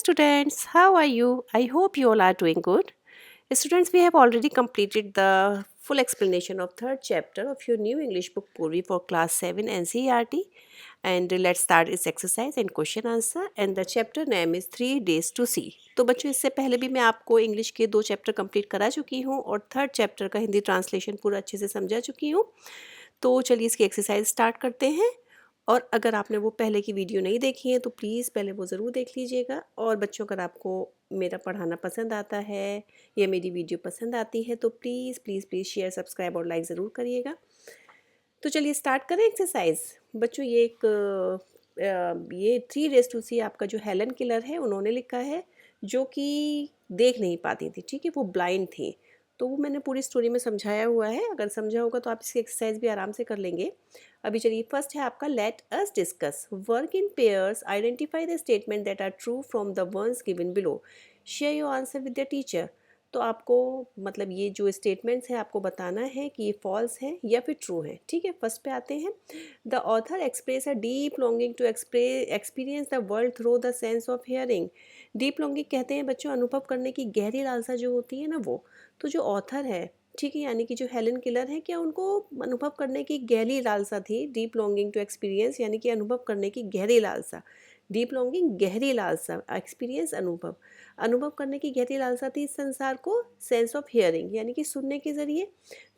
Students, how are you? I hope you all are doing good. Students, we have already completed the full explanation of third chapter of your new English book Purvi for class 7 NCERT. And let's start its exercise and question answer. And the chapter name is 3 days to see. तो बच्चों, इससे पहले भी मैं आपको English के 2 chapter complete करा चुकी हूँ और थर्ड चैप्टर का हिंदी ट्रांसलेशन पूरा अच्छे से समझा चुकी हूँ। तो चलिए इसकी एक्सरसाइज स्टार्ट करते हैं। और अगर आपने वो पहले की वीडियो नहीं देखी है तो प्लीज़ पहले वो ज़रूर देख लीजिएगा। और बच्चों, अगर आपको मेरा पढ़ाना पसंद आता है या मेरी वीडियो पसंद आती है तो please please please share subscribe और लाइक ज़रूर करिएगा। तो चलिए स्टार्ट करें एक्सरसाइज। बच्चों, ये 3 days to see आपका जो हेलन किलर है उन्होंने लिखा है, जो कि देख नहीं पाती थी। ठीक है, वो ब्लाइंड थी। तो वो मैंने पूरी स्टोरी में समझाया हुआ है। अगर समझा होगा तो आप इसकी एक्सरसाइज भी आराम से कर लेंगे। अभी चलिए, फर्स्ट है आपका let us discuss work in pairs, identify the statement that are true from the ones given below, share your answer with the teacher. तो आपको मतलब ये जो स्टेटमेंट्स हैं आपको बताना है कि ये फॉल्स हैं या फिर ट्रू हैं। ठीक है, फर्स्ट पे आते हैं। The author express a deep longing to experience the world through the sense of hearing. Deep longing कहते हैं बच्चों अनुभव करने की गहरी लालसा जो होती है ना वो। तो जो ऑथर है, ठीक है, यानी कि जो हेलन किलर है, क्या उनको अनुभव करने की गहरी लालसा थी। डीप लॉन्गिंग टू एक्सपीरियंस यानी कि अनुभव करने की गहरी लालसा। डीप लॉन्गिंग गहरी लालसा, एक्सपीरियंस अनुभव। अनुभव करने की गहरी लालसा थी इस संसार को सेंस ऑफ हियरिंग यानी कि सुनने के ज़रिए।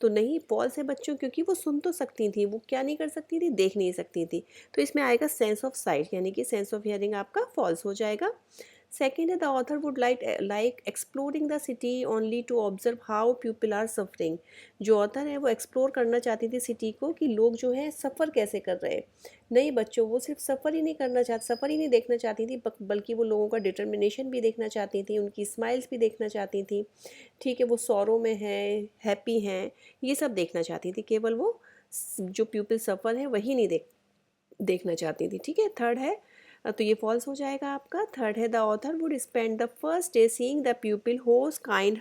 तो नहीं, फॉल्स है बच्चों, क्योंकि वो सुन तो सकती थी, वो क्या नहीं कर सकती थी, देख नहीं सकती थी। तो इसमें आएगा सेंस ऑफ साइट यानी कि सेंस ऑफ हियरिंग आपका फॉल्स हो जाएगा। सेकेंड है the author would like exploring the city only to observe how people are suffering. जो ऑथर है वो एक्सप्लोर करना चाहती थी सिटी को कि लोग जो है सफ़र कैसे कर रहे हैं। नहीं बच्चों, वो सिर्फ सफ़र ही नहीं करना चाहती, सफ़र ही नहीं देखना चाहती थी, बल्कि वो लोगों का डिटर्मिनेशन भी देखना चाहती थी, उनकी स्माइल्स भी देखना चाहती थी। ठीक है, वो सौरों में हैं, हैप्पी हैं, ये सब देखना चाहती थी। केवल वो जो पीपल सफ़र है वही नहीं देखना चाहती थी। ठीक है, थर्ड है तो ये फॉल्स हो जाएगा आपका। थर्ड है the author would spend the first day seeing the pupil whose kind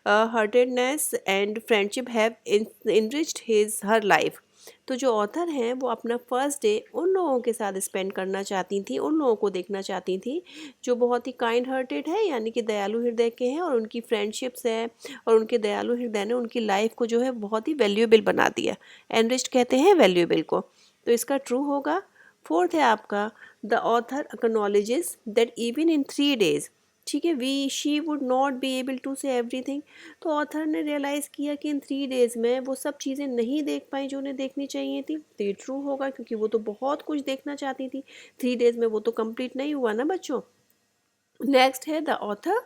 heartedness and friendship have enriched his her life. तो जो ऑथर हैं वो अपना फर्स्ट डे उन लोगों के साथ स्पेंड करना चाहती थी, उन लोगों को देखना चाहती थी जो बहुत ही काइंड हार्टेड है यानी कि दयालु हृदय के हैं, और उनकी फ्रेंडशिप्स है और उनके दयालु हृदय ने उनकी लाइफ को जो है बहुत ही वैल्यूएबल बना दिया। एनरिच्ड कहते हैं वैल्यूएबल को। तो इसका ट्रू होगा। फोर्थ है आपका the author acknowledges that even in 3 days, ठीक है, we she would not be able to say everything. तो ऑथर ने रियलाइज़ किया कि इन 3 days में वो सब चीज़ें नहीं देख पाई जो उन्हें देखनी चाहिए थी। तो ये ट्रू होगा, क्योंकि वो तो बहुत कुछ देखना चाहती थी। 3 days में वो तो कंप्लीट नहीं हुआ ना बच्चों। नेक्स्ट है the author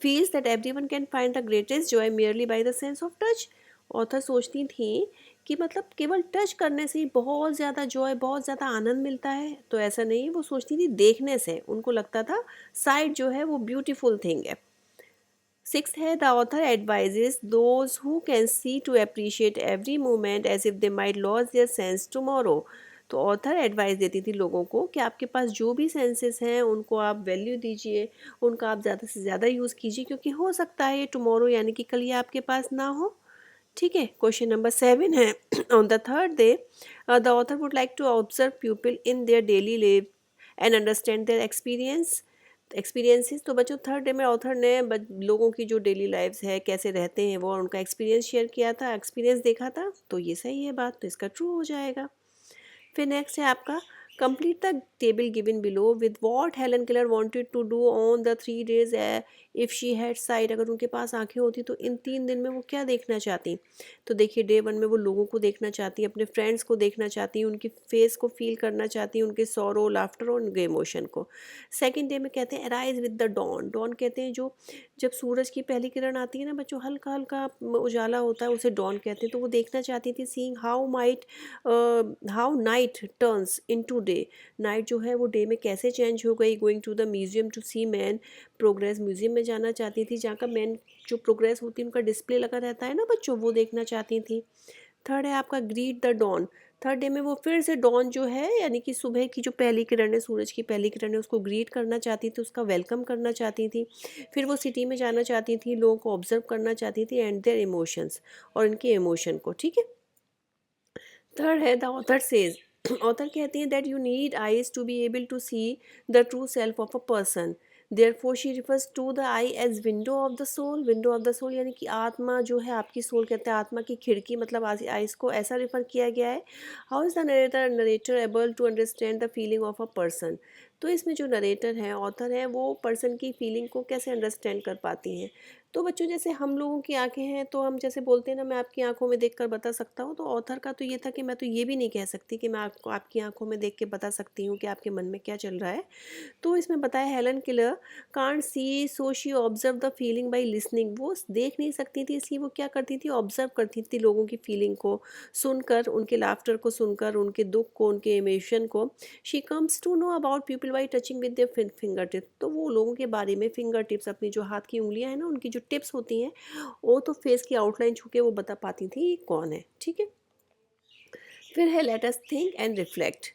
feels that everyone can find the greatest Joy merely by the sense of touch. Author सोचती थी कि मतलब केवल टच करने से ही बहुत ज़्यादा जॉय, बहुत ज़्यादा आनंद मिलता है। तो ऐसा नहीं, वो सोचती थी देखने से, उनको लगता था साइट जो है वो ब्यूटीफुल थिंग है। सिक्स्थ है the author advises those who can see to appreciate every moment as if they might loss their sense tomorrow. तो ऑथर एडवाइस देती थी लोगों को कि आपके पास जो भी सेंसेस हैं उनको आप वैल्यू दीजिए, उनका आप ज़्यादा से ज़्यादा यूज़ कीजिए, क्योंकि हो सकता है ये टुमारो यानी कि कल ये आपके पास ना हो। ठीक है, क्वेश्चन नंबर 7 है on the third day the author would like to observe people in their daily live and understand their experiences. तो बच्चों, थर्ड डे में ऑथर ने लोगों की जो डेली लाइफ्स है, कैसे रहते हैं वो, और उनका एक्सपीरियंस शेयर किया था, एक्सपीरियंस देखा था। तो ये सही है बात, तो इसका ट्रू हो जाएगा। फिर नेक्स्ट है आपका complete the table given below with what Helen Keller wanted to do on the 3 days if she had sight. अगर उनके पास आंखें होती तो इन 3 दिन में वो क्या देखना चाहती। तो देखिए, डे 1 में वो लोगों को देखना चाहती, अपने फ्रेंड्स को देखना चाहती, उनकी फेस को फील करना चाहती, उनके सॉरो, लाफ्टर और उनके इमोशन को। सेकेंड डे में कहते हैं arise with the dawn. Dawn कहते हैं जो जब सूरज की पहली किरण आती है ना बच्चों, हल्का हल्का उजाला होता है, उसे डॉन कहते हैं। तो वो देखना चाहती थी seeing how night turns into day. Night जो है वो डे में कैसे चेंज हो गई। Going to the museum to see man progress. Museum में जाना चाहती थी जहाँ का मैन जो प्रोग्रेस होती है उनका डिस्प्ले लगा रहता है ना बच्चों, वो देखना चाहती थी। थर्ड है आपका greet the dawn. Third day में वो फिर से डॉन जो है यानी कि सुबह की जो पहली किरण है, सूरज की पहली किरण है, उसको ग्रीट करना चाहती थी, उसका वेलकम करना चाहती थी। फिर वो सिटी में जाना चाहती थी, लोगों को ऑब्जर्व करना चाहती थी एंड देयर इमोशंस, और इनके इमोशन को। ठीक है, थर्ड है द ऑथर सेज। ऑथर कहती है that you need eyes to be able to see the true self of a person. Therefore she refers to the eye as window of the soul. Window of the soul यानी कि आत्मा जो है, आपकी soul कहते हैं आत्मा की खिड़की, मतलब आइस को ऐसा रेफर किया गया है। How is the narrator able to understand the feeling of a person. तो इसमें जो नरेटर है, ऑथर है, वो पर्सन की फीलिंग को कैसे अंडरस्टैंड कर पाती हैं। तो बच्चों जैसे हम लोगों की आंखें हैं, तो हम जैसे बोलते हैं ना, मैं आपकी आंखों में देखकर बता सकता हूँ, तो ऑथर का तो ये था कि मैं तो ये भी नहीं कह सकती कि मैं आपको आपकी आंखों में देख के बता सकती हूँ कि आपके मन में क्या चल रहा है। तो इसमें बताया Helen killer can't see so she observe the feeling by listening. वो देख नहीं सकती थी, इसलिए वो क्या करती थी, ऑब्जर्व करती थी लोगों की फीलिंग को सुनकर, उनके लाफ्टर को सुनकर, उनके दुख को, उनके इमोशन को। She comes to know about people by touching with their finger tips. तो वो लोगों के बारे में फिंगर टिप्स, अपनी जो हाथ की उंगलियां हैं ना, उनकी जो टिप्स होती हैं, वो तो फेस की आउटलाइन छू के वो बता पाती थी ये कौन है। ठीक है, फिर है let us think and reflect.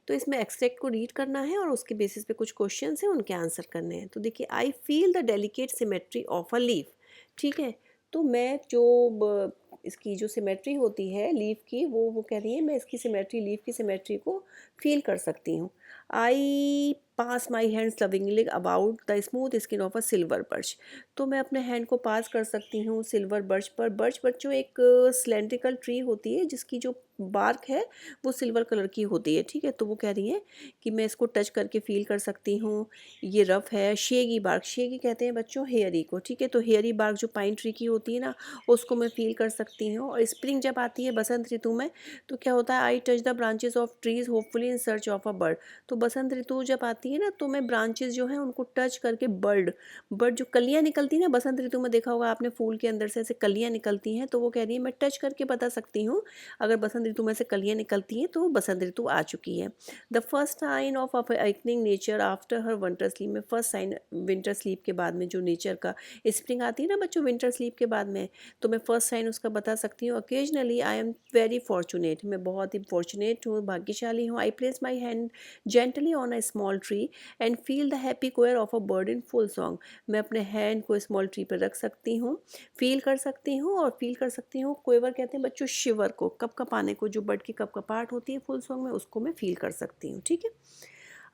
तो इसमें एक्सट्रैक्ट को रीड करना है और उसके बेसिस पे कुछ क्वेश्चंस हैं, उनके आंसर करने हैं। तो देखिए, I feel the delicate symmetry of a leaf. ठीक है, तो मैं जो इसकी जो सिमेट्री होती है लीफ की, वो कह रही है मैं इसकी सिमेट्री, लीफ की सिमेट्री को फील कर सकती हूँ। I pass my hands lovingly about the smooth skin of a silver birch. तो मैं अपने हैंड को पास कर सकती हूँ सिल्वर बर्च पर। बर्च बच्चों एक सिलेंड्रिकल ट्री होती है जिसकी जो बार्क है वो सिल्वर कलर की होती है। ठीक है, तो वो कह रही है कि मैं इसको टच करके फील कर सकती हूँ। ये रफ है। शेगी बार्क, शेगी कहते हैं बच्चों हेयरी को। ठीक है, तो हेयरी बार्क जो पाइन ट्री की होती है ना, उसको मैं फील कर सकती हूँ। और स्प्रिंग जब आती है, बसंत ऋतु में, तो क्या होता है, I touch the branches of trees hopefully in search of a bird. तो बसंत ऋतु जब आती है ना, तो मैं ब्रांचेस जो है उनको टच करके बर्ड जो कलियाँ निकलती हैं ना, बसंत ऋतु में देखा होगा आपने, फूल के अंदर से ऐसे कलियाँ निकलती हैं, तो वो कह रही है मैं टच करके बता सकती हूँ अगर बसंत ऋतु में से कलियाँ निकलती हैं तो बसंत ऋतु आ चुकी है। The first sign of awakening nature after her winter sleep में, फर्स्ट साइन विंटर स्लीप के बाद में जो नेचर का स्प्रिंग आती है ना बच्चों विंटर स्लीप के बाद में, तो मैं फर्स्ट साइन उसका बता सकती हूँ। Occasionally I am very fortunate, मैं बहुत ही फॉर्चुनेट हूँ, भाग्यशाली हूँ। I place my hand gently on a small tree and feel the happy choir of a bird in full song. मैं अपने हैंड को स्मॉल ट्री पर रख सकती हूँ, फील कर सकती हूँ, और फील कर सकती हूँ, कोयर कहते हैं बच्चों शिवर को, कप कपाने को, जो बर्ड की कप कपाहट होती है फुल सॉन्ग में, उसको मैं फील कर सकती हूँ। ठीक है,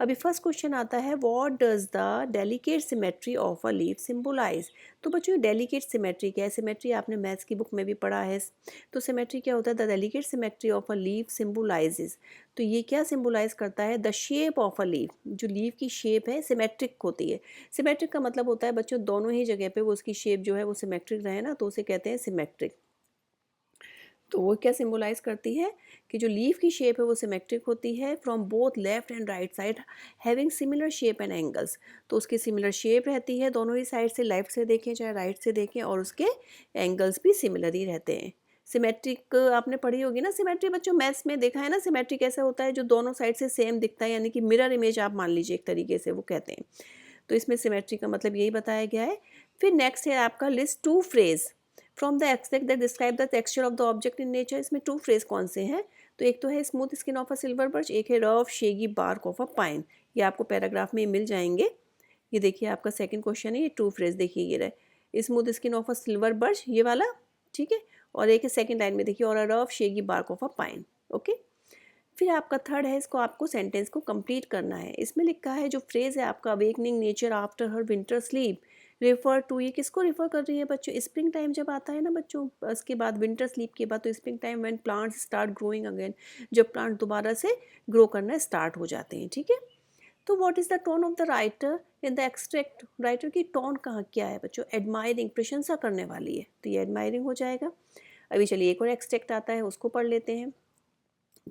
अभी फर्स्ट क्वेश्चन आता है, what does the delicate symmetry of a leaf symbolize. तो बच्चों डेलिकेट सिमेट्री क्या है, सिमेट्री आपने मैथ्स की बुक में भी पढ़ा है। तो सिमेट्री क्या होता है, the delicate symmetry of a leaf symbolises. तो ये क्या सिंबलाइज करता है, the shape of a leaf, जो लीफ की शेप है सिमेट्रिक होती है। सिमेट्रिक का मतलब होता है बच्चों दोनों ही जगह पे वो उसकी शेप जो है वो सिमेट्रिक रहे ना, तो उसे कहते हैं सिमेट्रिक। तो वो क्या सिंबलाइज करती है कि जो लीफ की शेप है वो सिमेट्रिक होती है from both left and right side having similar shape and angles. तो उसकी सिमिलर शेप रहती है दोनों ही साइड से, लेफ्ट से देखें चाहे राइट से देखें, और उसके एंगल्स भी सिमिलर ही रहते हैं। सिमेट्रिक आपने पढ़ी होगी ना, सिमेट्री बच्चों मैथ्स में देखा है ना, सिमेट्री कैसे होता है, जो दोनों साइड से सेम दिखता है, यानी कि मिरर इमेज आप मान लीजिए एक तरीके से वो कहते हैं। तो इसमें सिमेट्री का मतलब यही बताया गया है। फिर नेक्स्ट है आपका list two phrases from the extract that describe the texture of the object in nature. इसमें टू फ्रेज कौन से हैं, तो एक तो है smooth skin of a silver birch, एक है rough shaggy bark of a pine. ये आपको पैराग्राफ में मिल जाएंगे। ये देखिए आपका सेकंड क्वेश्चन है, ये टू फ्रेज देखिए, ये रहे smooth skin of a silver birch ये वाला, ठीक है, और एक है सेकंड लाइन में देखिए, और a rough shaggy bark of a pine. Okay, फिर आपका थर्ड है, इसको आपको सेंटेंस को कंप्लीट करना है। इसमें लिखा है जो फ्रेज है आपका, awakening nature after her winter sleep refer to, ये किसको रेफर कर रही है बच्चों, स्प्रिंग टाइम जब आता है ना बच्चों, उसके बाद विंटर स्लीप के बाद, तो spring time when plants start growing again, जब प्लांट दोबारा से ग्रो करना स्टार्ट हो जाते हैं। ठीक है, तो what is the tone of the writer in the extract, writer की टोन कहाँ क्या है बच्चों, एडमायरिंग, प्रशंसा करने वाली है, तो ये एडमायरिंग हो जाएगा। अभी चलिए एक और एक्सट्रैक्ट आता है, उसको पढ़ लेते हैं।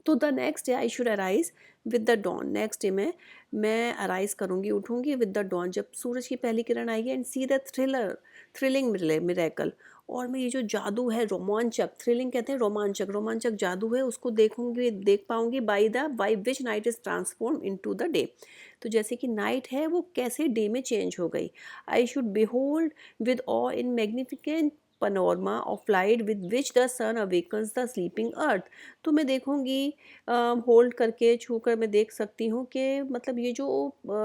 तो the next day I should arise with the dawn, next day में मैं अराइज करूँगी, उठूँगी विद द डॉन, जब सूरज की पहली किरण आएगी, and see the thrilling miracle, और मैं ये जो जादू है रोमांचक, थ्रिलिंग कहते हैं रोमांचक, रोमांचक जादू है उसको देखूंगी, देख पाऊंगी, by which night is transform into the day. तो जैसे कि नाइट है वो कैसे डे में चेंज हो गई। I should behold with awe in magnificent panorama of light with which the sun awakens the sleeping earth। तो मैं देखूंगी, होल्ड करके छू कर मैं देख सकती हूँ कि मतलब ये जो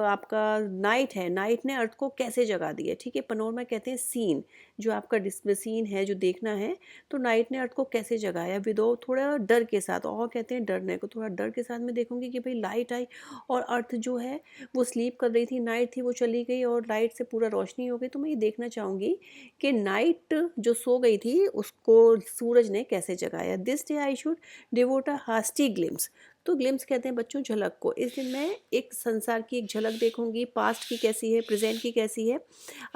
आपका नाइट है, नाइट ने अर्थ को कैसे जगा दिया। ठीक है, पनोरमा कहते हैं सीन, जो आपका डिस्प्ले सीन है जो देखना है, तो नाइट ने अर्थ को कैसे जगाया विदो थोड़ा डर के साथ, और कहते हैं डरने को, थोड़ा डर के साथ मैं देखूंगी कि भाई लाइट आई और अर्थ जो है वो स्लीप कर रही थी, नाइट थी वो चली गई और लाइट से पूरा रोशनी हो गई। तो मैं ये देखना चाहूँगी कि नाइट जो सो गई थी उसको सूरज ने कैसे जगाया। This day I should devote a hasty glimpse. तो ग्लिम्स कहते हैं बच्चों झलक को। इस दिन मैं एक संसार की एक झलक देखूंगी, पास्ट की कैसी है, प्रेजेंट की कैसी है।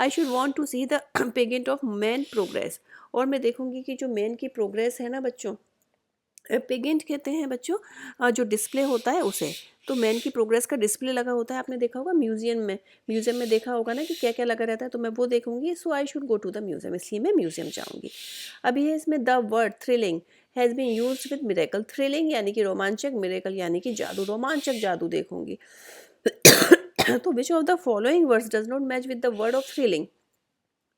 I should want to see the pageant of man progress. और मैं देखूंगी कि जो मैन की प्रोग्रेस है ना बच्चों, पेगेंट कहते हैं बच्चों जो डिस्प्ले होता है उसे। तो मैन की प्रोग्रेस का डिस्प्ले लगा होता है, आपने देखा होगा म्यूजियम में देखा होगा ना कि क्या क्या लगा रहता है, तो मैं वो देखूंगी। So I should go to the museum, इसलिए मैं म्यूजियम जाऊंगी। अभी है इसमें the word thrilling has been used with miracle. Thrilling यानी कि रोमांचक, मिरेकल यानी कि जादू, रोमांचक जादू देखूंगी। तो which of the following words does not match with the word of thrilling.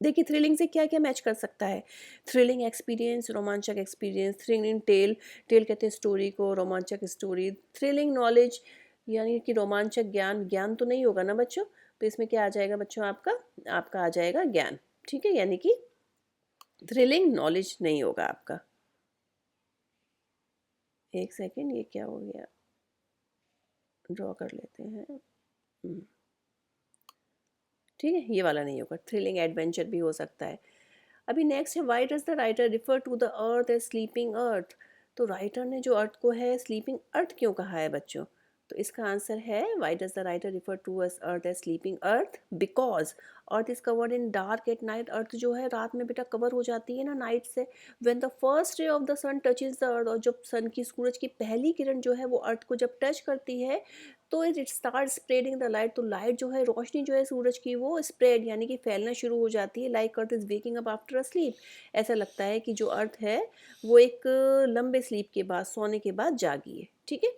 देखिए थ्रिलिंग से क्या क्या मैच कर सकता है। थ्रिलिंग एक्सपीरियंस, रोमांचक एक्सपीरियंस। थ्रिलिंग टेल, टेल कहते हैं स्टोरी को, रोमांचक स्टोरी। थ्रिलिंग नॉलेज यानी कि रोमांचक ज्ञान, ज्ञान तो नहीं होगा ना बच्चों, तो इसमें क्या आ जाएगा बच्चों आपका, आपका आ जाएगा ज्ञान। ठीक है, यानी कि थ्रिलिंग नॉलेज नहीं होगा आपका। एक सेकेंड, ये क्या हो गया, ड्रॉ कर लेते हैं। ठीक है, ये वाला नहीं होगा, थ्रिलिंग एडवेंचर भी हो सकता है। अभी नेक्स्ट है why does the writer refer to the earth as sleeping earth. तो राइटर ने जो अर्थ को है स्लीपिंग अर्थ क्यों कहा है बच्चों, तो इसका आंसर है why does the writer refer to us earth as sleeping earth, because earth is covered in dark at night. Earth जो है रात में बेटा कवर हो जाती है ना नाइट से। When the first ray of the sun touches the earth, और जब सन की, सूरज की पहली किरण जो है वो अर्थ को जब टच करती है तो it start spreading the light. तो लाइट जो है, रोशनी जो है सूरज की, वो स्प्रेड यानी कि फैलना शुरू हो जाती है। Like earth is waking up after a slip. ऐसा लगता है कि जो अर्थ है वो एक लंबे स्लीप के बाद, सोने के बाद जागी है। ठीक है,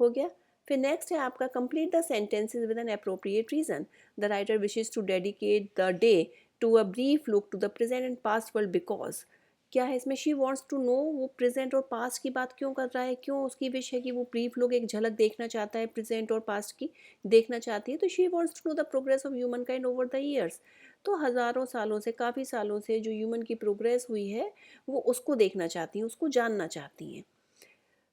हो गया। फिर नेक्स्ट है आपका complete the sentences with an appropriate reason. The writer wishes to dedicate the day to a brief look to the present and past world because. क्या है इसमें, शी वॉन्ट्स टू नो, वो प्रेजेंट और past की बात क्यों कर रहा है, क्यों उसकी विश है कि वो ब्रीफ लोग एक झलक देखना चाहता है प्रेजेंट और पास्ट की देखना चाहती है। तो she wants to know the progress of human kind over the years. तो हज़ारों सालों से, काफ़ी सालों से जो ह्यूमन की प्रोग्रेस हुई है वो उसको देखना चाहती हैं, उसको जानना चाहती हैं।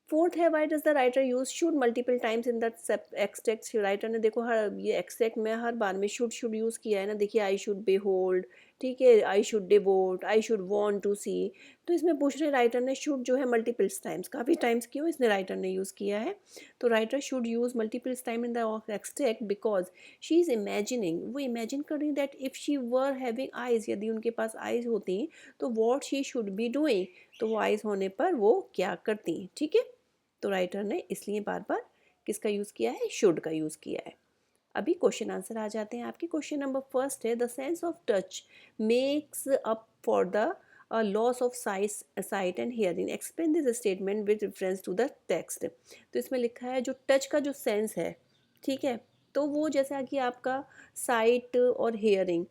फोर्थ है why does the writer use should multiple times in that extent. Writer ने देखो हर ये एक्सटेक्ट में हर बार में शुड यूज़ किया है ना। देखिए आई शुड बेहोल्ड, ठीक है, I should devote, I should want to see. तो इसमें पूछ रहे राइटर ने शुड जो है मल्टीपल्स टाइम्स, काफ़ी टाइम्स क्यों इसने राइटर ने यूज़ किया है। तो writer should use multiples time in the extent because she is imagining, वो इमेजिन कर रही that if she were having eyes, यदि उनके पास आइज़ होती तो what she should be doing, तो वो आइज़ होने पर वो क्या करती। ठीक है, तो राइटर ने इसलिए बार बार किसका यूज़ किया है, शुड का यूज़ किया है। अभी क्वेश्चन आंसर आ जाते हैं आपके। क्वेश्चन नंबर फर्स्ट है the sense of touch makes up for the loss of sight and hearing, explain this statement with reference to the text. तो इसमें लिखा है जो टच का जो सेंस है, ठीक है, तो वो जैसा कि आपका साइट और हियरिंग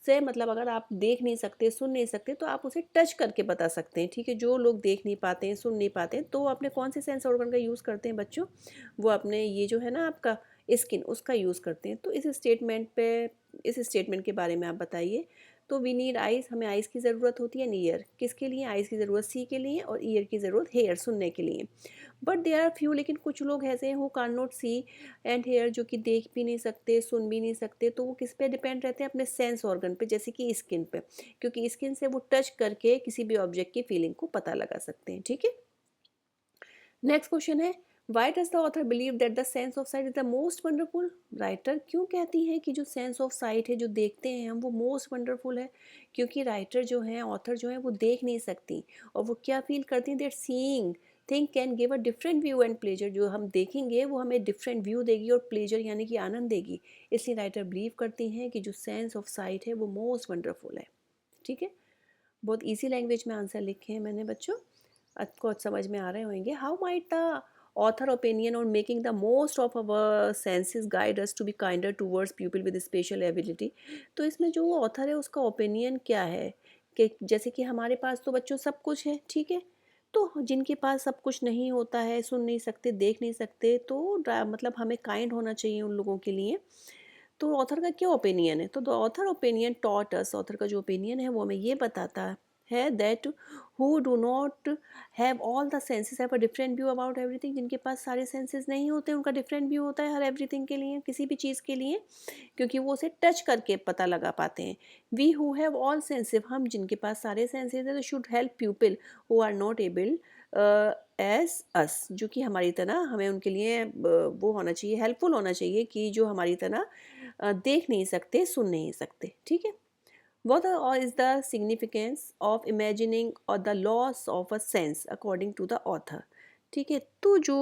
से, मतलब अगर आप देख नहीं सकते, सुन नहीं सकते, तो आप उसे टच करके बता सकते हैं। ठीक है, जो लोग देख नहीं पाते हैं, सुन नहीं पाते हैं, तो वो अपने कौन से सेंस ऑर्गन का यूज़ करते हैं बच्चों, वो अपने ये जो है ना आपका स्किन, उसका यूज़ करते हैं। तो इस स्टेटमेंट के बारे में आप बताइए। तो वी नीड आइज़, हमें आइज़ की ज़रूरत होती है, ईयर किसके लिए, आइज़ की ज़रूरत सी के लिए, और ईयर की ज़रूरत हेयर, सुनने के लिए। बट दे आर फ्यू, लेकिन कुछ लोग ऐसे हैं who can not see and hear, जो कि देख भी नहीं सकते, सुन भी नहीं सकते। तो वो किस पे डिपेंड रहते हैं, अपने सेंस ऑर्गन पे, जैसे कि स्किन पे, क्योंकि स्किन से वो टच करके किसी भी ऑब्जेक्ट की फीलिंग को पता लगा सकते हैं। ठीक है, नेक्स्ट क्वेश्चन है why does the author believe that the sense of site is the most wonderful. Writer क्यों कहती हैं कि जो सेंस ऑफ साइट है, जो देखते हैं हम, वो मोस्ट वंडरफुल है। क्योंकि राइटर जो है, ऑथर जो है, वो देख नहीं सकती, और वो क्या फील करती हैं, that seeing thing can give a different view and pleasure. जो हम देखेंगे वो हमें डिफरेंट व्यू देगी और प्लेजर यानी कि आनंद देगी। इसलिए राइटर बिलीव करती हैं कि जो सेंस ऑफ साइट है वो मोस्ट वंडरफुल है। ठीक है, बहुत ईजी लैंग्वेज में आंसर लिखे हैं मैंने बच्चों, आपको समझ में आ रहे होंगे। How might the author opinion on making the most of our senses guide us to be kinder towards people with special ability. तो इसमें जो ऑथर है उसका ओपिनियन क्या है कि जैसे कि हमारे पास तो बच्चों सब कुछ है, ठीक है, तो जिनके पास सब कुछ नहीं होता है, सुन नहीं सकते, देख नहीं सकते, तो मतलब हमें काइंड होना चाहिए उन लोगों के लिए। तो ऑथर का क्या ओपिनियन है, तो the author opinion taught us, author का जो ओपिनियन है वो हमें ये बताता है that who do not have all the senses have a different view about everything, जिनके पास सारे सेंसेस नहीं होते उनका डिफरेंट व्यू होता है हर एवरीथिंग के लिए, किसी भी चीज़ के लिए, क्योंकि वो उसे टच करके पता लगा पाते हैं। We who have all senses, हम जिनके पास सारे सेंसेस हैं, तो should help people who are not able as us, जो कि हमारी तरह, हमें उनके लिए वो होना चाहिए, हेल्पफुल होना चाहिए, कि जो हमारी तरह देख नहीं सकते, सुन नहीं सकते, ठीक है। What is the significance of imagining or the loss of a sense according to the author? ठीक है, तो जो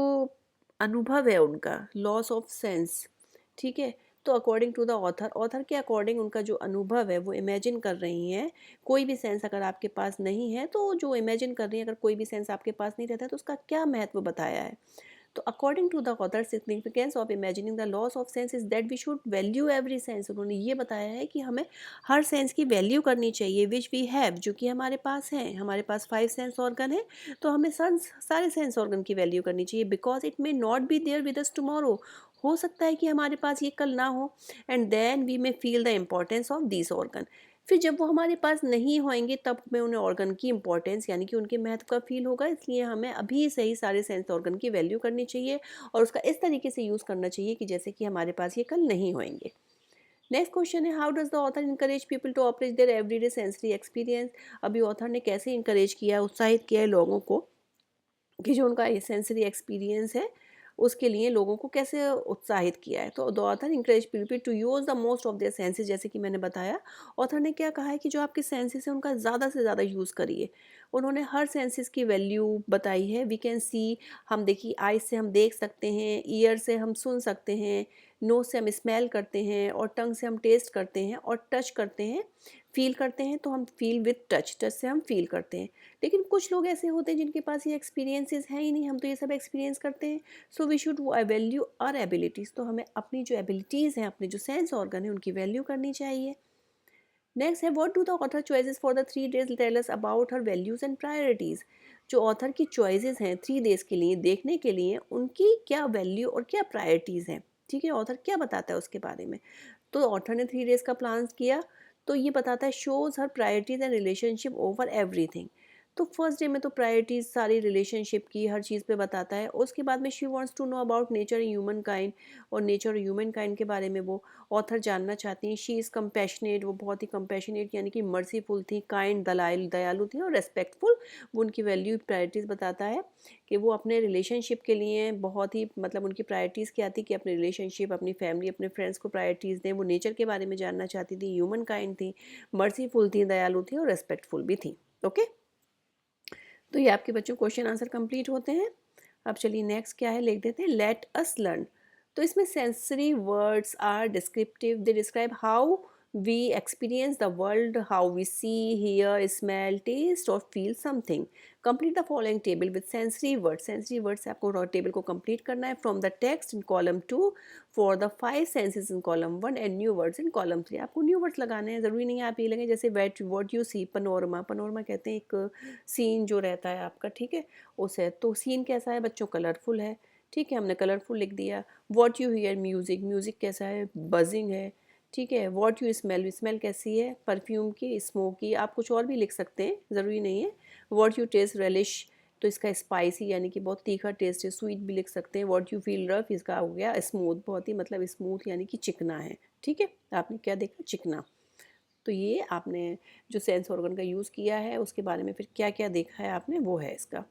अनुभव है उनका, लॉस ऑफ सेंस, ठीक है, तो according to the author, author के अकॉर्डिंग उनका जो अनुभव है वो इमेजिन कर रही हैं, कोई भी सेंस अगर आपके पास नहीं है तो जो इमेजिन कर रही हैं, अगर कोई भी सेंस आपके पास नहीं रहता है तो उसका क्या महत्व बताया है। तो according to the author, significance of imagining the loss of sense is that we should value every sense, उन्होंने ये बताया है कि हमें हर सेंस की वैल्यू करनी चाहिए, विच वी हैव, जो कि हमारे पास है, हमारे पास 5 सेंस ऑर्गन है, तो हमें सारे सेंस ऑर्गन की वैल्यू करनी चाहिए, because it may not be there with us tomorrow, हो सकता है कि हमारे पास ये कल ना हो, and then we may feel the importance of this organ, फिर जब वो हमारे पास नहीं होंगे तब हमें उन्हें ऑर्गन की इंपॉर्टेंस यानी कि उनके महत्व का फील होगा, इसलिए हमें अभी से ही सारे सेंस ऑर्गन की वैल्यू करनी चाहिए और उसका इस तरीके से यूज़ करना चाहिए कि जैसे कि हमारे पास ये कल नहीं होंगे। नेक्स्ट क्वेश्चन है, how does the author encourage people to operate their everyday sensory experience, अभी ऑथर ने कैसे इंकरेज किया, उत्साहित किया है लोगों को कि जो उनका सेंसरी एक्सपीरियंस है उसके लिए लोगों को कैसे उत्साहित किया है। तो the author encourage people to use the most of their senses, जैसे कि मैंने बताया, ऑथर ने क्या कहा है कि जो आपके सेंसेस हैं उनका ज़्यादा से ज़्यादा यूज़ करिए, उन्होंने हर सेंसेस की वैल्यू बताई है। वी कैन सी, हम देखिए, आइज से हम देख सकते हैं, ईयर से हम सुन सकते हैं, नोज से हम स्मेल करते हैं, और टंग से हम टेस्ट करते हैं, और टच करते हैं, फील करते हैं, तो हम फील विद टच, टच से हम फील करते हैं। लेकिन कुछ लोग ऐसे होते हैं जिनके पास ये एक्सपीरियंसेस हैं ही नहीं, हम तो ये सब एक्सपीरियंस करते हैं। So we should value our abilities, तो हमें अपनी जो एबिलिटीज़ हैं, अपने जो सेंस ऑर्गन है, उनकी वैल्यू करनी चाहिए। नेक्स्ट है, what do the author choices for the 3 days tell us about her values and priorities, जो ऑथर की चॉइसेस हैं 3 days के लिए देखने के लिए, उनकी क्या वैल्यू और क्या प्रायोरिटीज़ हैं, ठीक है, ऑथर क्या बताता है उसके बारे में। तो ऑथर ने 3 days का प्लान किया, तो ये बताता है shows her priorities and relationship over everything. तो फर्स्ट डे में तो प्रायोरिटीज़ सारी रिलेशनशिप की, हर चीज़ पे बताता है। उसके बाद में she wants to know about nature human kind, और नेचर और ह्यूमन काइंड के बारे में वो ऑथर जानना चाहती हैं। शी इज़ कंपैशनेट, वो बहुत ही कंपैशनेट यानी कि मर्सीफुल थी, काइंड दयालु थी, और रेस्पेक्टफुल, वो उनकी वैल्यू प्रायोरिटीज़ बताता है कि वो अपने रिलेशनशिप के लिए बहुत ही, मतलब उनकी प्रायोरिटीज़ क्या थी कि अपने रिलेशनशिप, अपनी फैमिली, अपने फ्रेंड्स को प्रायोरिटीज़ दें। वो नेचर के बारे में जानना चाहती थी, ह्यूमन काइंड थी, मर्सीफुल थी, दयालु थी, और रेस्पेक्टफुल भी थी। ओके, तो ये आपके बच्चों क्वेश्चन आंसर कंप्लीट होते हैं। अब चलिए नेक्स्ट क्या है, लिख देते हैं, लेट अस लर्न। तो इसमें sensory words are descriptive, they describe how we experience the world, how we see, hear, smell, taste और feel something. Complete the following table with sensory word, sensory word से आपको table को complete करना है from the text in column 2 for the 5 senses in column 1 and new words in column 3। आपको new words लगाने हैं, ज़रूरी नहीं है आप ये लगें, जैसे wait what you see, panorama, panorama कहते हैं एक सीन जो रहता है आपका, ठीक है, उसे, तो सीन कैसा है बच्चों, कलरफुल है, ठीक है, हमने कलरफुल लिख दिया। What you here, music, music कैसा है, बजिंग है, ठीक है। वॉट यू स्मेल, स्मेल कैसी है, परफ्यूम की, स्मोकी, आप कुछ और भी लिख सकते हैं, ज़रूरी नहीं है। वॉट यू टेस्ट, रेलिश, तो इसका स्पाइसी यानी कि बहुत तीखा टेस्ट है, स्वीट भी लिख सकते हैं। वॉट यू फील, रफ, इसका हो गया स्मूथ, बहुत ही मतलब स्मूथ यानी कि चिकना है, ठीक है, आपने क्या देखा, चिकना। तो ये आपने जो सेंस ऑर्गन का यूज़ किया है उसके बारे में फिर क्या क्या देखा है आपने, वो है इसका।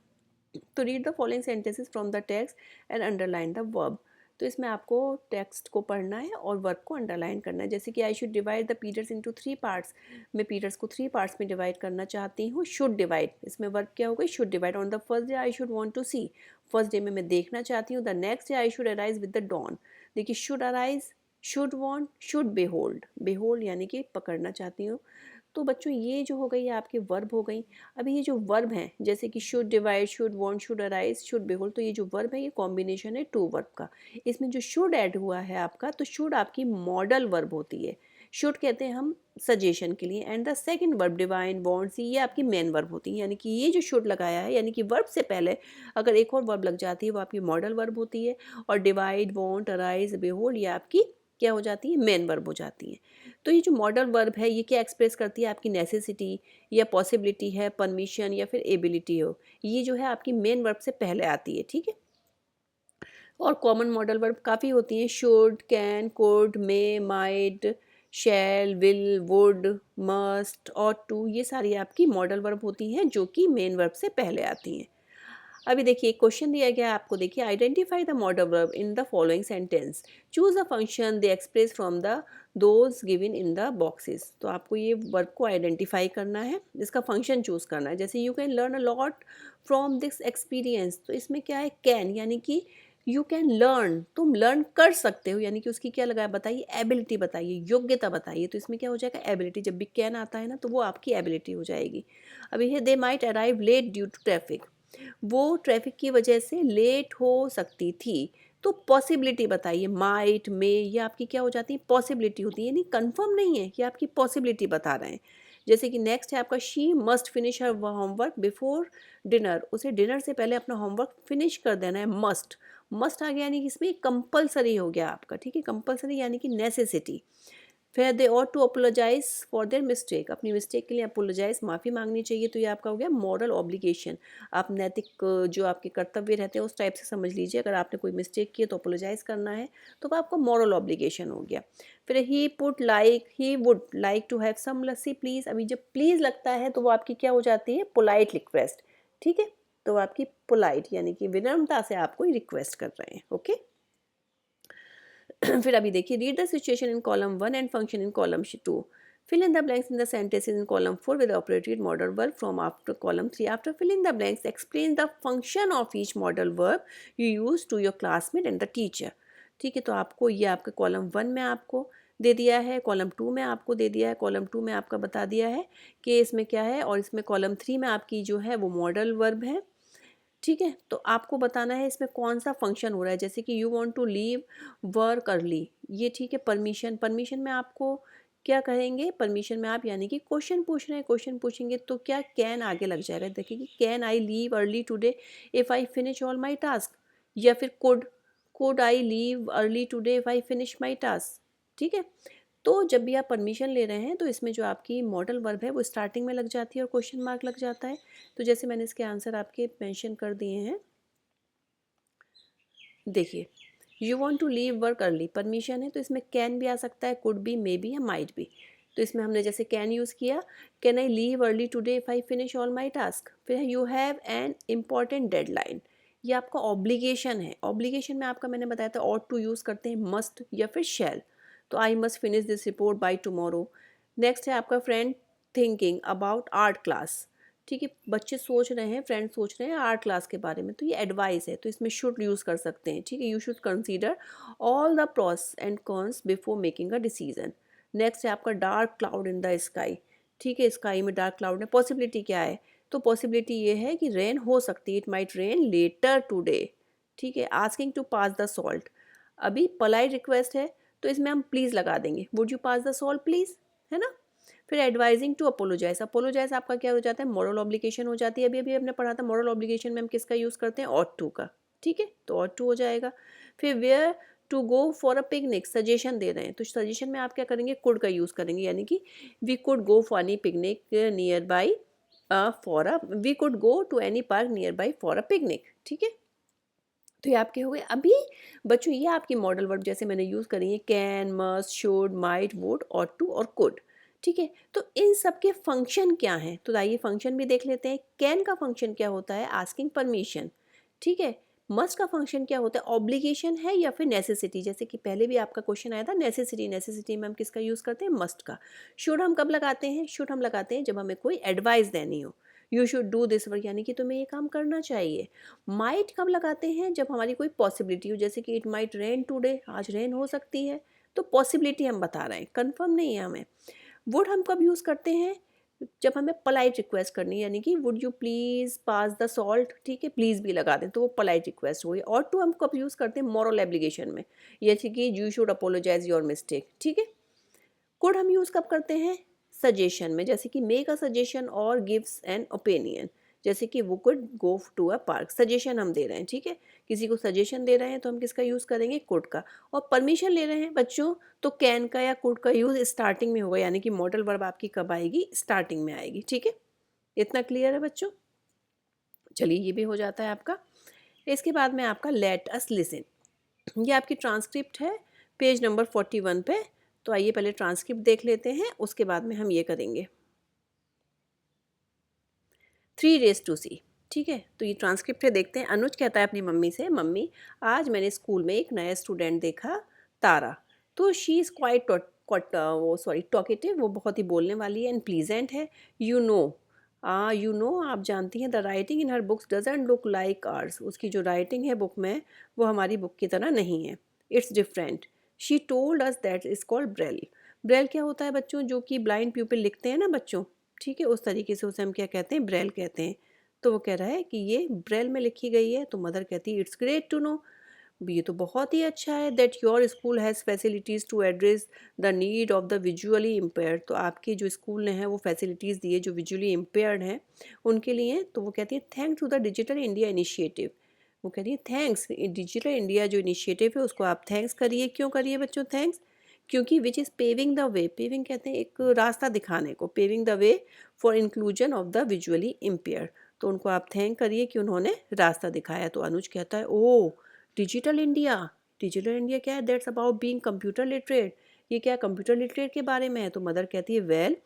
तो read the following sentences from the text and underline the verb. तो इसमें आपको टेक्स्ट को पढ़ना है और वर्ब को अंडरलाइन करना है। जैसे कि I should divide the periods into 3 parts, मैं पीरियड्स को 3 पार्ट्स में डिवाइड करना चाहती हूँ। शुड डिवाइड, इसमें वर्ब क्या हो गई, should divide. On the first day I should want to see, first day में मैं देखना चाहती हूँ। The next day I should arise with the dawn, देखिए should arise, should want, should behold, behold यानी कि पकड़ना चाहती हूँ। तो बच्चों ये जो हो गई आपके वर्ब हो गई। अभी ये जो वर्ब हैं जैसे कि should divide, should want, should arise, should behold, तो ये जो वर्ब है ये कॉम्बिनेशन है टू वर्ब का। इसमें जो शुड ऐड हुआ है आपका, तो शुड आपकी मॉडल वर्ब होती है। शुड कहते हैं हम सजेशन के लिए। And the second verb divine wants, ये आपकी मेन वर्ब होती है, यानी कि ये जो शुड लगाया है यानी कि वर्ब से पहले अगर एक और वर्ब लग जाती है वो आपकी मॉडल वर्ब होती है, और डिवाइड, वॉन्ट, अराइज, बिहोल्ड ये आपकी क्या हो जाती है, मेन वर्ब हो जाती है। तो ये जो मॉडल वर्ब है ये क्या एक्सप्रेस करती है, आपकी नेसेसिटी या पॉसिबिलिटी है, परमिशन या फिर एबिलिटी हो, ये जो है आपकी मेन वर्ब से पहले आती है, ठीक है। और कॉमन मॉडल वर्ब काफ़ी होती हैं, should, can, could, may, might, shall, will, would, must, ought to, ये सारी आपकी मॉडल वर्ब होती हैं जो कि मेन वर्ब से पहले आती हैं। अभी देखिए एक क्वेश्चन दिया गया है आपको, देखिए identify the modal verb in the following sentence, choose a function they express from the those given in the boxes. तो आपको ये वर्ब को आइडेंटिफाई करना है, इसका फंक्शन चूज करना है। जैसे you can learn a lot from this experience, तो इसमें क्या है, कैन, यानी कि यू कैन लर्न, तुम लर्न कर सकते हो, यानी कि उसकी क्या लगाया बताइए, एबिलिटी बताइए, योग्यता बताइए। तो इसमें क्या हो जाएगा, एबिलिटी, जब भी कैन आता है ना तो वो आपकी एबिलिटी हो जाएगी। अभी है they might arrive late due to traffic, वो ट्रैफिक की वजह से लेट हो सकती थी। तो पॉसिबिलिटी बताइए, माइट, मे, ये आपकी क्या हो जाती है, पॉसिबिलिटी होती है, यानी कंफर्म नहीं है, ये आपकी पॉसिबिलिटी बता रहे हैं। जैसे कि नेक्स्ट है आपका, she must finish her homework before dinner, उसे डिनर से पहले अपना होमवर्क फिनिश कर देना है, मस्ट। मस्ट आ गया यानी कि इसमें कंपलसरी हो गया आपका, ठीक है, कंपलसरी यानी कि नेसेसिटी। फिर they ought to apologise for their mistake, अपनी मिस्टेक के लिए अपोलोजाइज, माफ़ी मांगनी चाहिए, तो ये आपका हो गया मॉरल ऑब्लिगेशन। आप नैतिक जो आपके कर्तव्य रहते हैं उस टाइप से समझ लीजिए, अगर आपने कोई मिस्टेक की है तो अपोलोजाइज करना है, तो वो आपका मॉरल ऑब्लिगेशन हो गया। फिर he would like to have some lassi please, अभी जब प्लीज़ लगता है तो वो आपकी क्या हो जाती है, पोलाइट रिक्वेस्ट, ठीक है। तो वो आपकी पोलाइट यानी कि विनम्रता से आपको रिक्वेस्ट कर रहे हैं, ओके। फिर अभी देखिए, read the situation in column 1 and function in column 2, fill in the blanks in the sentences in column 4 with the operated modal verb from after column 3. After filling the blanks, explain the function of each modal verb you use to your classmate and the teacher. ठीक है, तो आपको ये आपके column 1 में आपको दे दिया है, कॉलम 2 में आपको दे दिया है, कॉलम 2 में आपका बता दिया है कि इसमें क्या है, और इसमें कॉलम 3 में आपकी जो है वो मॉडल वर्ब है, ठीक है। तो आपको बताना है इसमें कौन सा फंक्शन हो रहा है, जैसे कि you want to leave work early, ये ठीक है। परमिशन, परमिशन में आपको क्या कहेंगे, परमिशन में आप यानी कि क्वेश्चन पूछ रहे हैं, क्वेश्चन पूछेंगे तो क्या कैन आगे लग जाएगा, देखिए कि can I leave early today if I finish all my task, या फिर could I leave early today if I finish my task, ठीक है। तो जब भी आप परमिशन ले रहे हैं तो इसमें जो आपकी मॉडल वर्ब है वो स्टार्टिंग में लग जाती है और क्वेश्चन मार्क लग जाता है। तो जैसे मैंने इसके आंसर आपके मेंशन कर दिए हैं, देखिए you want to leave work early, permission है तो इसमें कैन भी आ सकता है, कुड भी, मे बी या माइट भी। तो इसमें हमने जैसे कैन यूज़ किया, can I leave early today if I finish all my task. फिर है you have an important deadline, ये आपका ऑब्लिगेशन है। ऑब्लिगेशन में आपका मैंने बताया था ऑट टू यूज़ करते हैं मस्ट या फिर शैल, तो I must finish this report by tomorrow. Next है आपका friend thinking about art class, ठीक है, बच्चे सोच रहे हैं, फ्रेंड सोच रहे हैं आर्ट क्लास के बारे में, तो ये एडवाइस है, तो इसमें शुड यूज़ कर सकते हैं, ठीक है। You should consider all the pros and cons before making a decision. Next है आपका dark cloud in the sky, ठीक है, स्काई में डार्क क्लाउड है, पॉसिबिलिटी क्या है, तो पॉसिबिलिटी ये है कि रेन हो सकती है, it might rain later today, ठीक है। Asking to pass the salt, अभी पोलाइट रिक्वेस्ट है तो इसमें हम प्लीज़ लगा देंगे, would you pass the salt please, है ना। फिर एडवाइजिंग टू अपोलोजाइज, अपोलोजाइज आपका क्या हो जाता है, मॉरल ऑब्लिगेशन हो जाती है। अभी अभी हमने पढ़ा था मॉरल ऑब्लिगेशन में हम किसका यूज़ करते हैं, ऑट टू का, ठीक है, तो ऑट टू हो जाएगा। फिर where to go for a picnic, suggestion दे रहे हैं तो सजेशन में आप क्या करेंगे, कुड का यूज़ करेंगे, यानी कि we could go for any picnic nearby for a, we could go to any park nearby for a picnic, ठीक है। तो ये आपके हो गए। अभी बच्चों ये आपकी मॉडल वर्ब जैसे मैंने यूज़ करी है, can, must, should, might, would, ought to और कुड, ठीक है। तो इन सब के फंक्शन क्या हैं, तो आइए फंक्शन भी देख लेते हैं। कैन का फंक्शन क्या होता है, आस्किंग परमिशन, ठीक है। मस्ट का फंक्शन क्या होता है, ऑब्लिगेशन है या फिर नेसेसिटी, जैसे कि पहले भी आपका क्वेश्चन आया था नेसेसिटी, नेसेसिटी में हम किसका यूज़ करते हैं, मस्ट का। शुड हम कब लगाते हैं, शुड हम लगाते हैं जब हमें कोई एडवाइस देनी हो, you should do this work, यानी कि तुम्हें ये काम करना चाहिए। माइट कब लगाते हैं, जब हमारी कोई पॉसिबिलिटी हो, जैसे कि इट माइट रेन टुडे, आज रेन हो सकती है, तो पॉसिबिलिटी हम बता रहे हैं, कंफर्म नहीं है हमें। वुड हम कब यूज़ करते हैं, जब हमें पोलाइट रिक्वेस्ट करनी है, यानी कि would you please pass the salt, ठीक है, प्लीज़ भी लगा दें तो वो पोलाइट रिक्वेस्ट हो गई। और टू हम कब यूज़ करते हैं, मॉरल एब्लिगेशन में, जैसे कि you should apologise your mistake, ठीक है। कुड हम यूज़ कब करते हैं? सजेशन में, जैसे कि मेक अ सजेशन और गिव्स एन ओपिनियन, जैसे कि वो could go to a park, suggestion हम दे रहे हैं, ठीक है, किसी को सजेशन दे रहे हैं तो हम किसका यूज़ करेंगे? कुड का। और परमिशन ले रहे हैं बच्चों तो कैन का या कुड का यूज़ स्टार्टिंग में होगा, यानी कि मॉडल वर्ब आपकी कब आएगी? स्टार्टिंग में आएगी, ठीक है। इतना क्लियर है बच्चों? चलिए ये भी हो जाता है आपका। इसके बाद में आपका लेट अस लिसन, ये आपकी ट्रांसक्रिप्ट है पेज नंबर 41 पे। तो आइए पहले ट्रांसक्रिप्ट देख लेते हैं, उसके बाद में हम ये करेंगे। 3 raised to c, ठीक है। तो ये ट्रांसक्रिप्ट है, देखते हैं। अनुज कहता है अपनी मम्मी से, मम्मी आज मैंने स्कूल में एक नया स्टूडेंट देखा, तारा। तो शी इज़ क्वाइट वो सॉरी टॉकेटिव, वो बहुत ही बोलने वाली है, एंड प्लीजेंट है। यू नो आप जानती हैं, the writing in her books doesn't look like ours, उसकी जो राइटिंग है बुक में वो हमारी बुक की तरह नहीं है। It's different. She told us that is called Braille. Braille क्या होता है बच्चों? जो कि ब्लाइंड पीपल लिखते हैं ना बच्चों, ठीक है, उस तरीके से उसे हम क्या कहते हैं? ब्रेल कहते हैं। तो वो कह रहा है कि ये ब्रेल में लिखी गई है। तो मदर कहती है इट्स ग्रेट टू नो, ये तो बहुत ही अच्छा है, that your school has facilities to address the need of the visually impaired. तो आपके जो स्कूल ने है वो फैसिलिटीज़ दी है जो विजुअली इम्पेयर्ड हैं उनके लिए। तो वो कहती है thanks to the digital India initiative. वो कह रही है थैंक्स, डिजिटल इंडिया जो इनिशिएटिव है उसको आप थैंक्स करिए। क्यों करिए बच्चों थैंक्स? क्योंकि which is paving the way, paving कहते हैं एक रास्ता दिखाने को, paving the way for inclusion of the visually impaired. तो उनको आप थैंक करिए कि उन्होंने रास्ता दिखाया। तो अनुज कहता है ओ डिजिटल इंडिया, डिजिटल इंडिया क्या है? That's about being computer literate, ये क्या कंप्यूटर लिटरेट के बारे में है? तो मदर कहती है well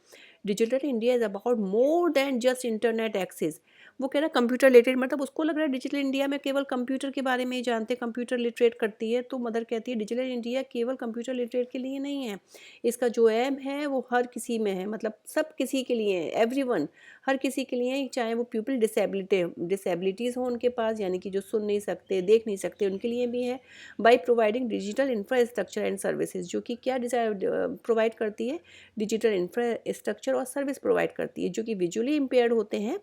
digital India is about more than just internet access. वो कह रहा है कंप्यूटर लिटरेट, मतलब उसको लग रहा है डिजिटल इंडिया में केवल कंप्यूटर के बारे में ही जानते, कंप्यूटर लिटरेट करती है। तो मदर कहती है डिजिटल इंडिया केवल कंप्यूटर लिटरेट के लिए नहीं है, इसका जो एम है वो हर किसी में है, मतलब सब किसी के लिए है, एवरीवन, हर किसी के लिए, चाहे वो पीपल डिसेबिलिटीज़ हो उनके पास, यानी कि जो सुन नहीं सकते देख नहीं सकते उनके लिए भी है। By providing digital infrastructure and services, जो कि क्या प्रोवाइड करती है? डिजिटल इंफ्रास्ट्रक्चर और सर्विस प्रोवाइड करती है। जो कि विजुअली इम्पेयर्ड होते हैं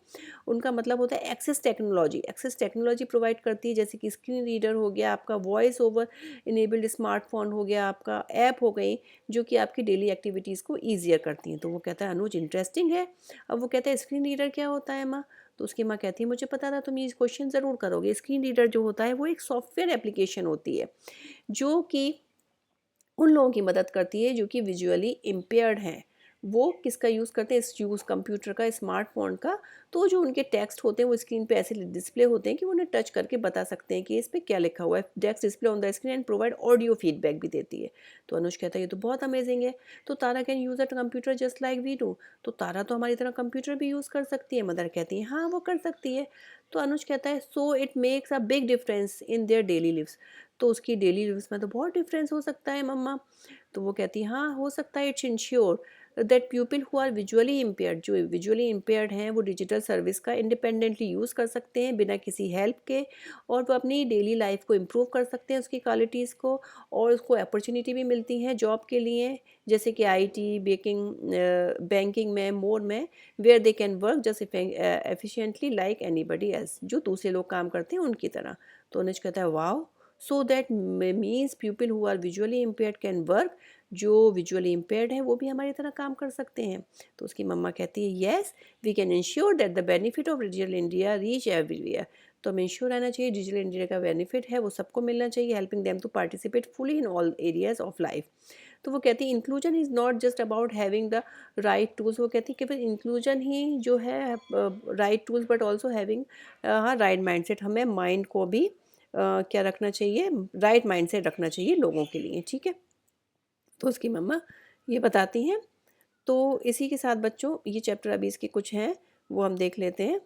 उनका मतलब होता है access technology, access technology provide करती है, जैसे कि स्क्रीन रीडर हो गया आपका, वॉइस ओवर इनेबल्ड स्मार्टफोन हो गया आपका, ऐप हो गई जो कि आपकी डेली एक्टिविटीज़ को ईजियर करती हैं। तो वो कहता है अनुज इंटरेस्टिंग है। अब वो कहता है स्क्रीन रीडर क्या होता है माँ? तो उसकी माँ कहती है मुझे पता था तुम ये क्वेश्चन ज़रूर करोगे। स्क्रीन रीडर जो होता है वो एक सॉफ्टवेयर एप्लीकेशन होती है जो कि उन लोगों की मदद करती है जो कि विजुअली इम्पेयर्ड हैं। वो किसका यूज़ करते हैं? इस यूज़ कंप्यूटर का, स्मार्टफोन का। तो जो उनके टेक्स्ट होते हैं वो स्क्रीन पे ऐसे डिस्प्ले होते हैं कि वो उन्हें टच करके बता सकते हैं कि इस पे क्या लिखा हुआ है। Text display on the screen and provide audio feedback भी देती है। तो अनुज कहता है ये तो बहुत अमेजिंग है। तो Tara can use a computer just like we do. तो तारा तो हमारी तरह कंप्यूटर भी यूज़ कर सकती है। मदर कहती है हाँ वो कर सकती है। तो अनुज कहता है so it makes a big difference in their daily lives. तो उसकी डेली लिव्स में तो बहुत डिफरेंस हो सकता है मम्मा। तो वो कहती है हाँ हो सकता है। It's ensure that people who are visually impaired, जो विजुअली इम्पेयर्ड हैं वो डिजिटल सर्विस का इंडिपेंडेंटली यूज़ कर सकते हैं बिना किसी हेल्प के, और वो अपनी डेली लाइफ को इम्प्रूव कर सकते हैं उसकी क्वालिटीज़ को, और उसको अपॉर्चुनिटी भी मिलती हैं जॉब के लिए, जैसे कि आईटी, बैंकिंग में, मोर में, where they can work just efficiently like anybody else, जो दूसरे लोग काम करते हैं उनकी तरह। तो अनुज कहता है wow, so that means people who are visually impaired can work, जो विजुअली इम्पेयर्ड है वो भी हमारी तरह काम कर सकते हैं। तो उसकी मम्मा कहती है yes we can ensure that the benefit of digital India reach everywhere. तो हमें इंश्योर रहना चाहिए डिजिटल इंडिया का बेनिफिट है वो सबको मिलना चाहिए, helping them to participate fully in all areas of life. तो वो कहती है inclusion is not just about having the right tools, वो कहती है केवल इंक्लूजन ही जो है right tools but also having हाँ राइट माइंडसेट, हमें माइंड को भी क्या रखना चाहिए? राइट माइंडसेट रखना चाहिए लोगों के लिए, ठीक है। तो उसकी मम्मा ये बताती हैं। तो इसी के साथ बच्चों ये चैप्टर अभी इसके कुछ हैं वो हम देख लेते हैं।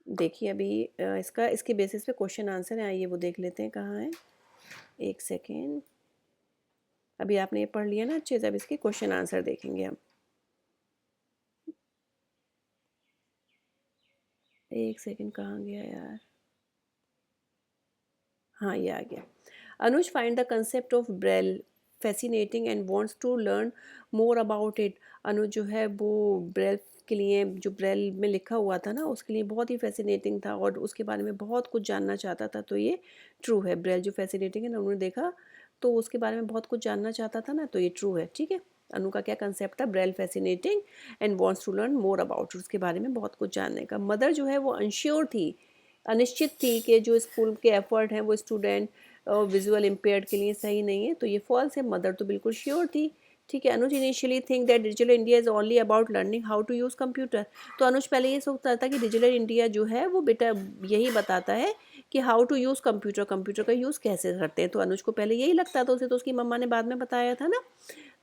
देखिए अभी इसका इसके बेसिस पे क्वेश्चन आंसर है, आइए वो देख लेते हैं कहाँ है। एक सेकेंड, अभी आपने ये पढ़ लिया ना अच्छे से, अब इसके क्वेश्चन आंसर देखेंगे हम। एक सेकेंड कहाँ गया यार? हाँ ये आ गया। Anuj find the concept of braille fascinating and wants to learn more about it. Anuj जो है वो ब्रेल के लिए, जो ब्रेल में लिखा हुआ था ना उसके लिए बहुत ही फैसिनेटिंग था और उसके बारे में बहुत कुछ जानना चाहता था। तो ये ट्रू है, ब्रेल जो फैसिनेटिंग है ना उन्होंने देखा तो उसके बारे में बहुत कुछ जानना चाहता था ना, तो ये ट्रू है, ठीक है। अनु का क्या कंसेप्ट था, Braille fascinating and wants to learn more about, उसके बारे में बहुत कुछ जानने का। मदर जो है वो अनश्योर थी, अनिश्चित थी कि जो स्कूल के एफर्ट हैं वो स्टूडेंट विजुअल इम्पेयर्ड के लिए सही नहीं है, तो ये फॉल्स है। मदर तो बिल्कुल श्योर थी। ठीक है, Anuj initially think that digital India is only about learning how to use computer. तो अनुज पहले ये सोचता था कि डिजिटल इंडिया जो है वो बेटा यही बताता है कि how to use computer, computer का यूज़ कैसे करते हैं। तो अनुज को पहले यही लगता था, उसे तो उसकी मम्मा ने बाद में बताया था ना।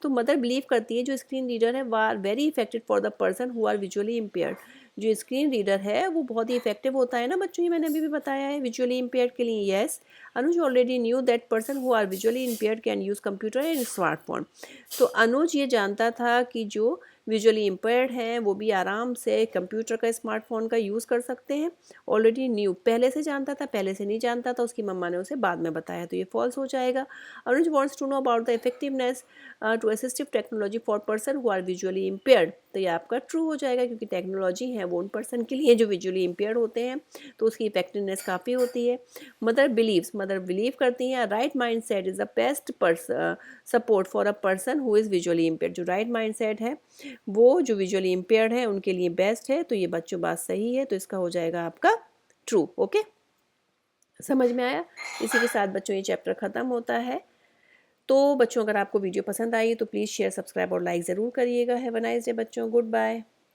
तो मदर बिलीव करती है जो स्क्रीन रीडर है वो are very effective for the person who are visually impaired. जो स्क्रीन रीडर है वो बहुत ही इफेक्टिव होता है ना बच्चों, ये मैंने अभी भी बताया है विजुअली इम्पेयर्ड के लिए। Yes, Anuj already knew that person who are visually impaired can use computer and smartphone. तो अनुज ये जानता था कि जो विजुअली इम्पेयर्ड हैं वो भी आराम से कंप्यूटर का, स्मार्टफोन का यूज़ कर सकते हैं। ऑलरेडी न्यू, पहले से जानता था, पहले से नहीं जानता था, उसकी मम्मा ने उसे बाद में बताया, तो ये फॉल्स हो जाएगा। Anuj wants to know about the effectiveness to assistive technology for person who are visually impaired, तो ये आपका ट्रू हो जाएगा क्योंकि टेक्नोलॉजी है वो उन पर्सन के लिए जो विजुअली इम्पेयर्ड होते हैं, तो उसकी इफेक्टिवनेस काफ़ी होती है। मदर बिलीव्स, मदर बिलीव करती हैं right mind set is the best support for a person who is visually impaired. जो राइट माइंड सेट है वो जो विजुअली इम्पेयर्ड है उनके लिए बेस्ट है, तो ये बच्चों बात सही है, तो इसका हो जाएगा आपका ट्रू। ओके, समझ में आया। इसी के साथ बच्चों ये चैप्टर ख़त्म होता है। तो बच्चों अगर आपको वीडियो पसंद आई तो प्लीज़ शेयर, सब्सक्राइब और लाइक ज़रूर करिएगा। हैव अ नाइस डे बच्चों, गुड बाय।